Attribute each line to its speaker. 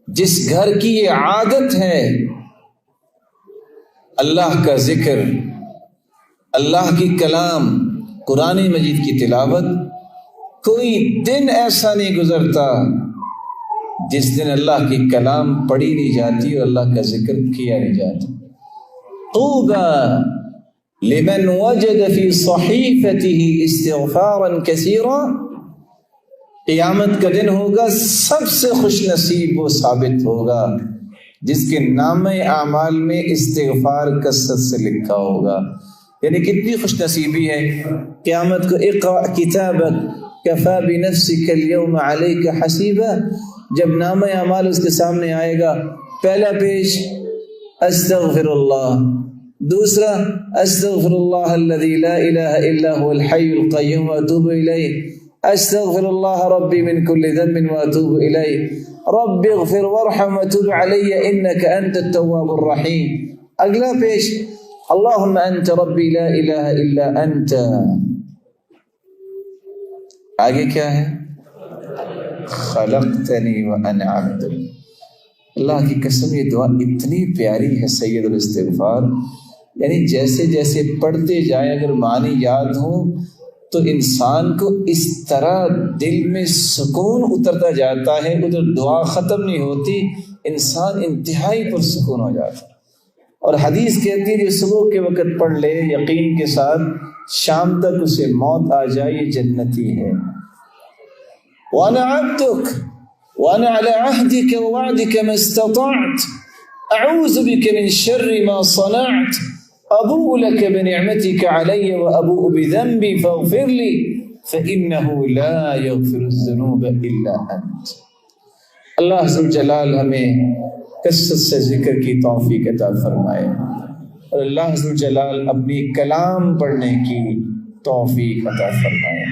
Speaker 1: جس گھر کی یہ عادت ہے اللہ کا ذکر، اللہ کی کلام، قرآن مجید کی تلاوت، کوئی دن ایسا نہیں گزرتا جس دن اللہ کی کلام پڑھی نہیں جاتی اور اللہ کا ذکر کیا نہیں جاتا۔ طوبى لمن وجد في صحيفته استغفارا كثيرا، قیامت کا دن ہوگا سب سے خوش نصیب وہ ثابت ہوگا جس کے نامہ اعمال میں استغفار کثرت سے لکھا ہوگا۔ یعنی کتنی خوش نصیبی ہے قیامت کو، اقرأ کتابک کفی بنفسک اليوم علیک حسیبا، جب نامہ اعمال اس کے سامنے آئے گا، پہلا پیج استغفر اللہ، دوسرا استغفر اللہ الذی لا الہ الا هو الحی القیوم واتوب الیہ، استغفر اللہ ربی من کل ذنب واتوب الیہ، رب اغفر وارحم وتب علی انک انت التواب الرحیم۔ اگلا پیج اللہم انت ربی لا الہ الا انت۔ آگے کیا ہے؟ خلقتنی وانا عبدک۔ اللہ کی قسم یہ دعا اتنی پیاری ہے سید الاستغفار، یعنی جیسے جیسے پڑھتے جائیں اگر معنی یاد ہوں تو انسان کو اس طرح دل میں سکون اترتا جاتا ہے، ادھر دعا ختم نہیں ہوتی، انسان انتہائی پرسکون ہو جاتا ہے۔ اور حدیث کہتی ہے جو صبح کے وقت پڑھ لے یقین کے ساتھ، شام تک اسے موت آ جائے یہ جنتی ہے۔ وَأَنَا عَبْدُكَ وَأَنَا عَلَى عَهْدِكَ وَوَعْدِكَ مَا اسْتَطَعْتُ أَعُوذُ بِكَ مِنْ شَرِّ مَا صَنَعْتُ أَبُوءُ لَكَ بِنِعْمَتِكَ عَلَيَّ وَأَبُوءُ بِذَنبِي فَاغْفِرْ لِي فَإِنَّهُ لَا يَغْفِرُ الذُّنُوبَ إِلَّا أَنْتَ۔ اللہ عز و جلال ہمیں کثرت سے ذکر کی توفیق عطا فرمائے، اور اللہ عز و جلال اپنی کلام پڑھنے کی توفیق عطا فرمائے۔